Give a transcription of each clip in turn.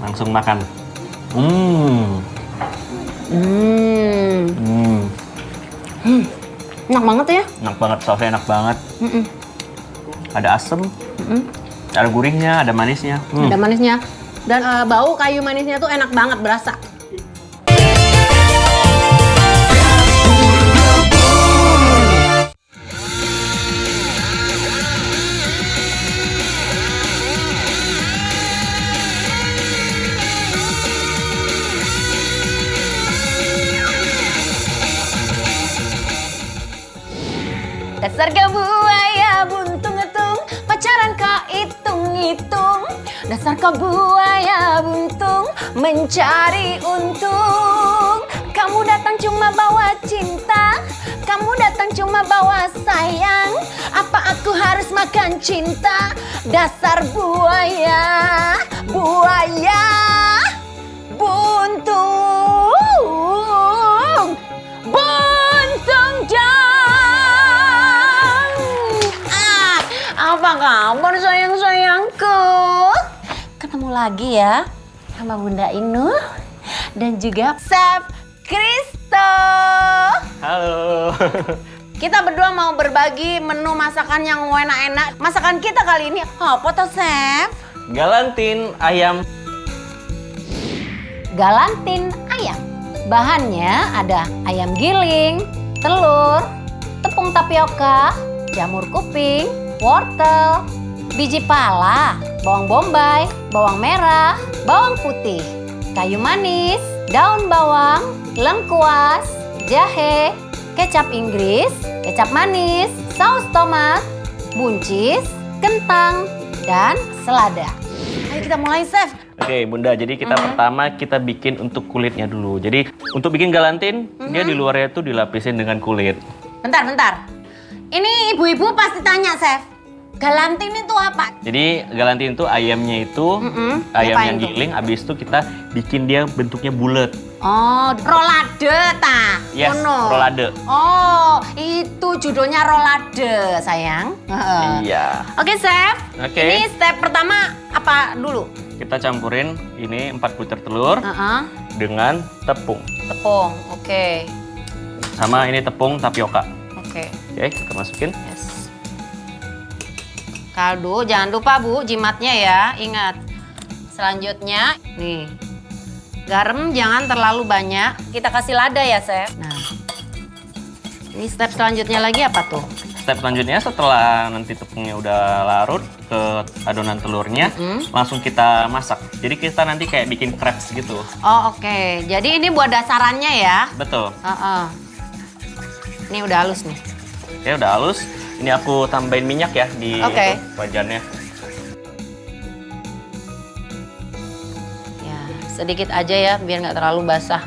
Langsung makan. Enak banget ya? Enak banget, sausnya enak banget. Ada asem, ada gurihnya, ada manisnya. Ada manisnya. Dan bau kayu manisnya tuh enak banget, berasa. Dasar kau buaya buntung-etung, pacaran kau hitung-hitung. Dasar kau buaya buntung, mencari untung. Kamu datang cuma bawa cinta, kamu datang cuma bawa sayang. Apa aku harus makan cinta? Dasar buaya, buaya buntung, buntung jang. Apa kabar sayang-sayangku? Ketemu lagi ya sama Bunda Inul dan juga Chef Kristo. Halo. Kita berdua mau berbagi menu masakan yang enak-enak. Masakan kita kali ini apa tuh, Chef? Galantin ayam. Galantin ayam. Bahannya ada ayam giling, telur, tepung tapioka, jamur kuping, wortel, biji pala, bawang bombay, bawang merah, bawang putih, kayu manis, daun bawang, lengkuas, jahe, kecap Inggris, kecap manis, saus tomat, buncis, kentang, dan selada. Ayo kita mulai, Chef. Oke, Bunda. Jadi kita pertama kita bikin untuk kulitnya dulu. Jadi untuk bikin galantin, dia di luarnya tuh dilapisin dengan kulit. Bentar. Ini ibu-ibu pasti tanya, Chef. Galantin itu apa? Jadi galantin itu ayamnya itu ayam Diapain yang tuh? giling, habis itu kita bikin dia bentuknya bulat. Oh, rolade ta? Yes, Ngono. rolade. Oh, itu judulnya rolade, sayang. Iya. Oke, Chef. Oke. Ini step pertama apa dulu? Kita campurin ini 4 butir telur dengan tepung. Tepung, oke. Sama ini tepung tapioka. Oke, Oke, kita masukin. yes. Kaldu, jangan lupa Bu, jimatnya ya, ingat. Selanjutnya, nih. Garam jangan terlalu banyak. Kita kasih lada ya, Chef. Nah. Ini step selanjutnya lagi apa tuh? Step selanjutnya setelah nanti tepungnya udah larut ke adonan telurnya, langsung kita masak. Jadi kita nanti kayak bikin crepes gitu. Oh, oke. Jadi ini buat dasarannya ya? Betul. Ini udah halus nih. Oke, udah halus. Ini aku tambahin minyak ya di Oke. wajannya. Ya, sedikit aja ya biar nggak terlalu basah.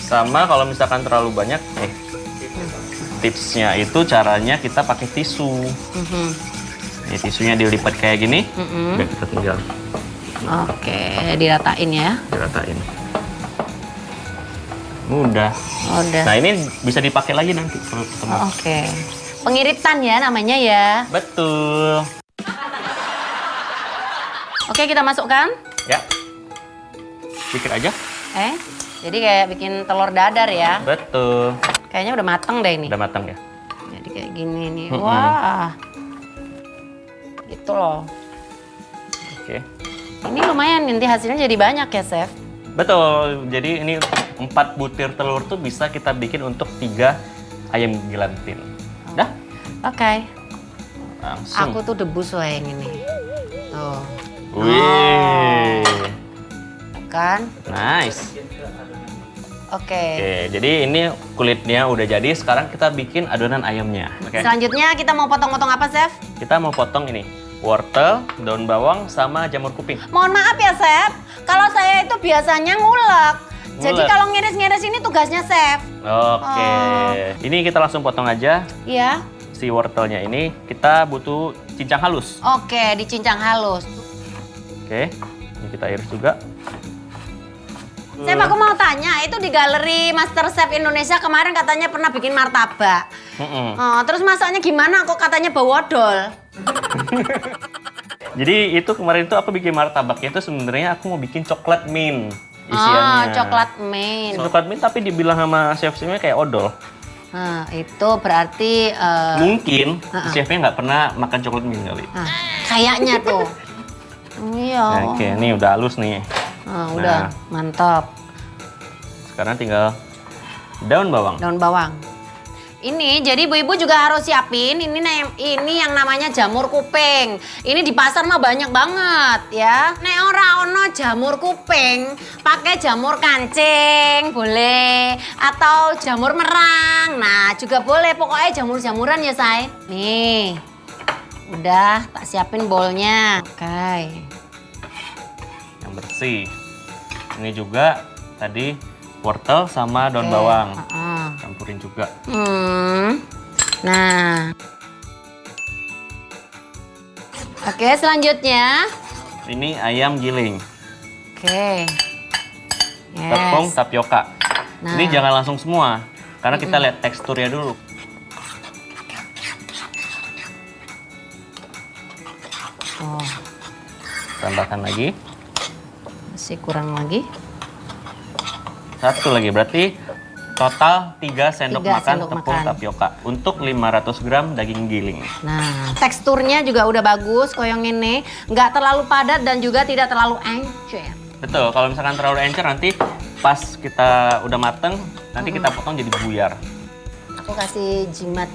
Sama kalau misalkan terlalu banyak, nih tipsnya itu caranya kita pakai tisu. Ini tisunya dilipat kayak gini, udah kita tinggal Oke, diratain ya. diratain. Udah. Udah. Nah ini bisa dipakai lagi nanti kalau ketemu. Oke. Pengiritan ya namanya ya. Betul. Oke, kita masukkan. Ya. Sedikit aja. Jadi kayak bikin telur dadar ya. Betul. Kayaknya udah mateng deh ini. Udah matang ya. Jadi kayak gini nih. Wah. Gitu loh. Oke. Ini lumayan nanti hasilnya jadi banyak ya, Chef. Betul. Jadi ini 4 butir telur tuh bisa kita bikin untuk 3 ayam galantin. Dah? Oke. Langsung. Aku tuh debus loh yang ini. Tuh. Wih. Kan? Nice. Oke. Oke, jadi ini kulitnya udah jadi. Sekarang kita bikin adonan ayamnya. Oke. Selanjutnya kita mau potong-potong apa, Chef? Kita mau potong ini wortel, daun bawang, sama jamur kuping. Mohon maaf ya, Chef. Kalau saya itu biasanya ngulek. Jadi Ngulek. kalau ngiris-ngiris ini tugasnya Chef. Oke. Ini kita langsung potong aja. Iya. Si wortelnya ini kita butuh cincang halus. Oke, dicincang halus. Oke. Ini kita iris juga. Chef, aku mau tanya, itu di galeri Master Chef Indonesia kemarin katanya pernah bikin martabak. Mm-mm. Oh, terus masaknya gimana kok katanya bawa odol? Jadi itu kemarin itu aku bikin martabaknya itu sebenarnya aku mau bikin coklat mint isiannya. Coklat mint. Coklat mint tapi dibilang sama chef-chefnya kayak odol. Nah, itu berarti Mungkin chefnya nggak pernah makan coklat mint kali. kayaknya tuh. Iya. Oke, ini udah halus nih. Udah mantap. Sekarang tinggal daun bawang. Daun bawang. Ini jadi ibu-ibu juga harus siapin ini yang namanya jamur kuping. Ini di pasar mah banyak banget ya. Nek ora ono jamur kuping, pakai jamur kancing boleh atau jamur merang. Nah, juga boleh pokoknya jamur-jamuran ya, say. Nih. Udah tak siapin bowlnya. Oke. Yang bersih. Ini juga tadi wortel sama daun bawang. Campurin juga. Nah. Oke, selanjutnya. Ini ayam giling. Oke. Tepung tapioka. Nah. Ini jangan langsung semua. Karena kita lihat teksturnya dulu. Oh, Tambahkan lagi. masih kurang lagi. Satu lagi, berarti total 3 sendok 3 makan sendok tepung makan. tapioka untuk 500 gram daging giling. Nah, teksturnya juga udah bagus, koyong ini. Nggak terlalu padat dan juga tidak terlalu encer. Betul, kalau misalkan terlalu encer nanti pas kita udah mateng, nanti kita potong jadi buyar. Aku kasih jimat.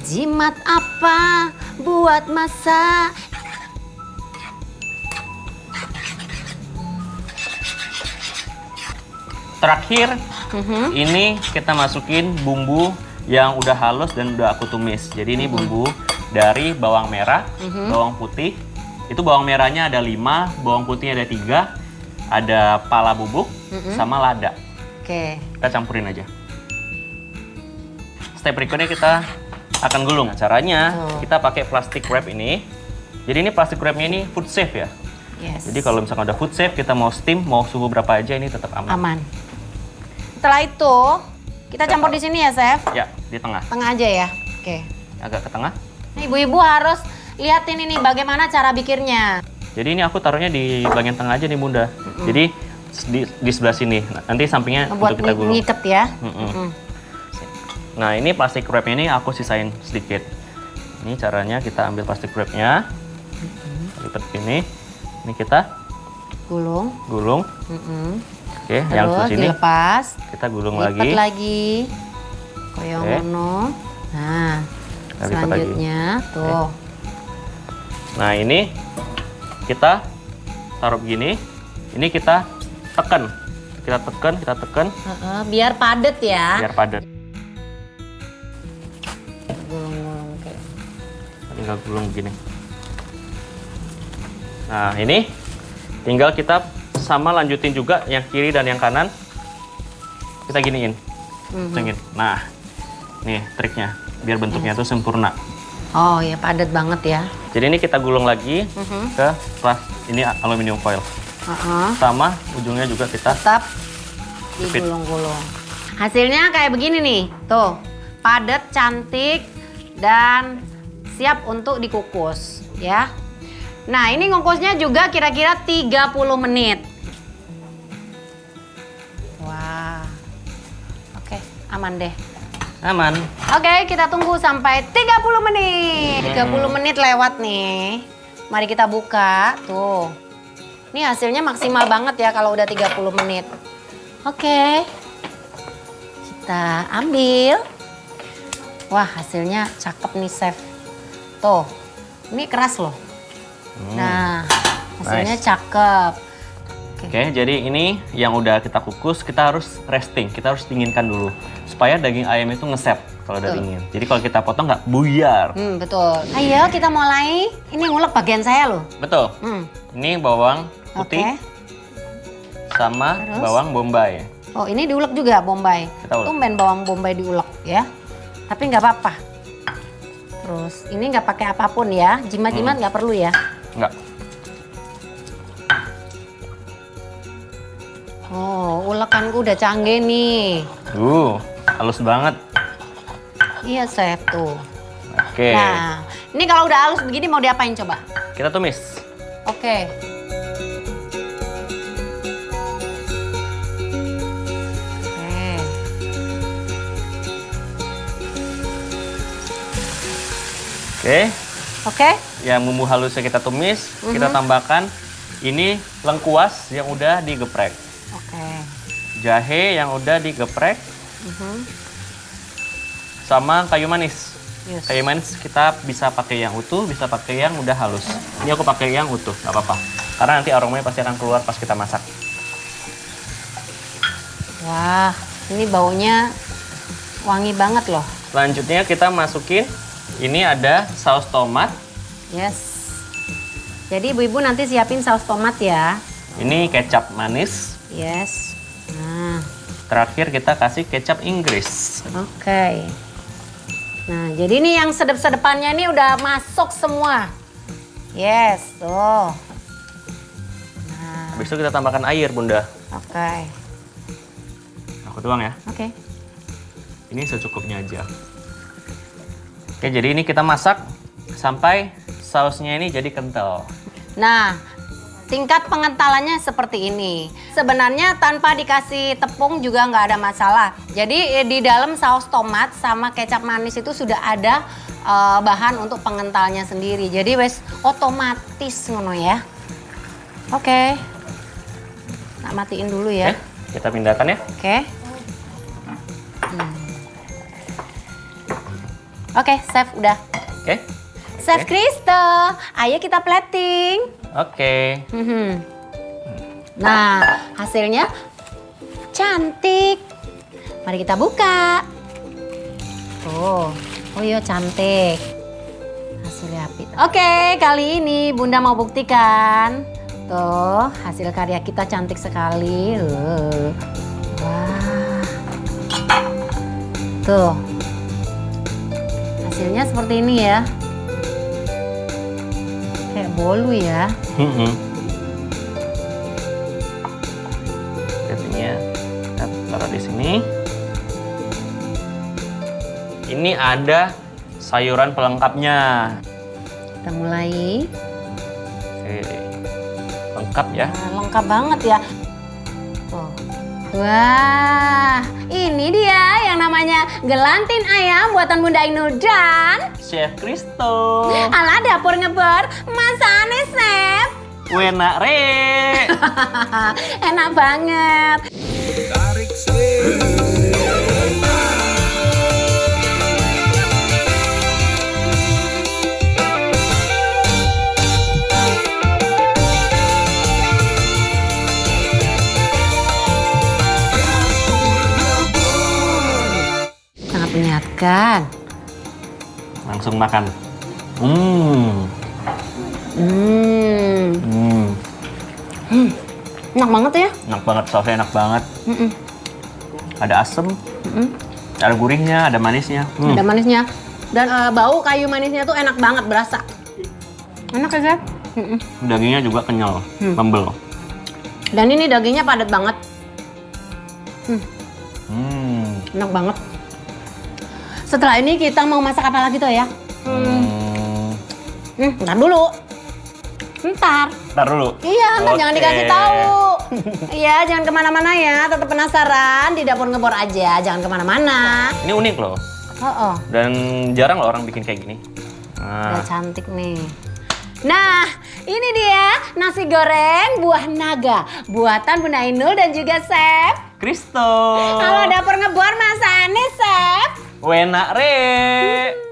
Jimat apa buat masak? Terakhir, ini kita masukin bumbu yang udah halus dan udah aku tumis. Jadi ini bumbu dari bawang merah, bawang putih. Itu bawang merahnya ada 5, bawang putihnya ada 3, ada pala bubuk, sama lada. Oke. Kita campurin aja. Step berikutnya kita akan gulung. Caranya kita pakai plastic wrap ini. Jadi ini plastic wrapnya ini food safe ya. Yes. Jadi kalau misalkan udah food safe, kita mau steam, mau suhu berapa aja ini tetap aman. Aman. Setelah itu, kita campur di sini ya, Chef? Ya, di tengah. Tengah aja ya? Oke. Agak ke tengah. Nih, ibu-ibu harus liatin ini bagaimana cara bikinnya. Jadi ini aku taruhnya di bagian tengah aja nih Bunda. Jadi di sebelah sini. Nanti sampingnya Buat untuk kita gulung. ngiket ya. Nah ini plastik wrapnya ini aku sisain sedikit. Ini caranya kita ambil plastik wrapnya. Lipat ini. Ini kita Gulung. Oke, Terus yang ke sini dilepas. kita gulung Lipat lagi. lagi. Koyong ngono. Nah, Kita lipat selanjutnya tuh. Nah ini kita taruh begini. Ini kita tekan. Kita tekan. Biar padet ya. Biar padat. Gulung-gulung kayak. Tinggal gulung begini. Nah ini tinggal kita sama lanjutin juga yang kiri dan yang kanan. Kita giniin. Cengin. Nah nih triknya. Biar bentuknya tuh sempurna. Oh ya, padat banget ya. Jadi ini kita gulung lagi ke ini aluminium foil. Sama ujungnya juga kita Tetap digulung-gulung. Hasilnya kayak begini nih. Tuh, padat, cantik, dan siap untuk dikukus ya. Nah, ini ngukusnya juga kira-kira 30 menit. Wah. Oke, aman deh. aman. Oke, kita tunggu sampai 30 menit. 30 menit lewat nih. Mari kita buka. Tuh. Ini hasilnya maksimal banget ya kalau udah 30 menit. Oke. Kita ambil. Wah, hasilnya cakep nih, Chef. Tuh. Ini keras loh. Nah, hasilnya cakep. Oke, jadi ini yang udah kita kukus, kita harus resting, kita harus dinginkan dulu. Supaya daging ayam itu ngesep kalau udah dingin. Jadi kalau kita potong nggak buyar. Betul. Ayo kita mulai. Ini ngulek bagian saya loh. Betul. Ini bawang putih sama Terus? bawang bombay. Oh, ini diulek juga bombay. Kita ulek. Tumben bawang bombay diulek ya. Tapi nggak apa-apa. Terus ini nggak pakai apapun ya. Jimat-jimat nggak perlu ya. Nggak. Oh, ulekanku udah canggih nih. Halus banget. Iya, Chef tuh. Oke. Nah, Ini kalau udah halus begini mau diapain coba? Kita tumis. Oke. Oke. Oke. Yang bumbu halusnya kita tumis, kita tambahkan ini lengkuas yang udah digeprek. Oke. Jahe yang udah digeprek. Sama kayu manis. Yes. Kayu manis kita bisa pakai yang utuh, bisa pakai yang udah halus. Ini aku pakai yang utuh, nggak apa-apa. Karena nanti aromanya pasti akan keluar pas kita masak. Wah, ini baunya wangi banget loh. Selanjutnya kita masukin, ini ada saus tomat. Yes. Jadi ibu-ibu nanti siapin saus tomat ya. Ini kecap manis. Yes. Nah, Terakhir kita kasih kecap Inggris. oke. Nah, jadi ini yang sedep-sedepannya ini udah masuk semua. Yes, tuh. Nah, Habis itu kita tambahkan air, Bunda. oke. Aku tuang ya. Oke. Ini secukupnya aja. Oke, jadi ini kita masak sampai sausnya ini jadi kental. Nah, tingkat pengentalannya seperti ini. Sebenarnya tanpa dikasih tepung juga nggak ada masalah. Jadi di dalam saus tomat sama kecap manis itu sudah ada bahan untuk pengentalnya sendiri. Jadi wes otomatis ngono ya. Oke. Nah, matiin dulu ya. Oke, kita pindahkan ya. Oke. Oke, chef udah. Oke. Chef Oke. Kristo, ayo kita plating. Oke. Nah, hasilnya cantik. Mari kita buka. Oh iya cantik. Hasilnya api. Oke, kali ini Bunda mau buktikan. Tuh, hasil karya kita cantik sekali. Wah. Tuh. Hasilnya seperti ini ya. Kayak bolu ya. Jadinya kita taruh di sini. Ini ada sayuran pelengkapnya. Kita mulai. Oke. Lengkap ya. Nah, lengkap banget ya. Tuh. Wah, ini dia yang namanya gelantin ayam buatan Bunda Ainul dan Chef Kristo. ala dapur ngebor masane chef. Wena re. Enak banget. Sangat menyehatkan. Langsung makan. Enak banget ya. Enak banget, sausnya enak banget. Ada asem, ada gurihnya, ada manisnya. Ada manisnya. Dan bau kayu manisnya tuh enak banget berasa. Enak ya, Chef? Dagingnya juga kenyal, tembel. Dan ini dagingnya padat banget. Enak banget. Setelah ini kita mau masak apa lagi tuh ya? Ntar dulu. Ntar dulu. Iya, ntar jangan Oke. dikasih tahu. Iya, jangan kemana-mana ya. Tetap penasaran di dapur ngebor aja. Jangan kemana-mana. Ini unik loh. Oh. Dan jarang loh orang bikin kayak gini. Nah, Udah cantik nih. Nah, ini dia nasi goreng buah naga buatan Bunda Ainul dan juga Chef Kristo. Kalau dapur ngebor masane, Chef. Wena re.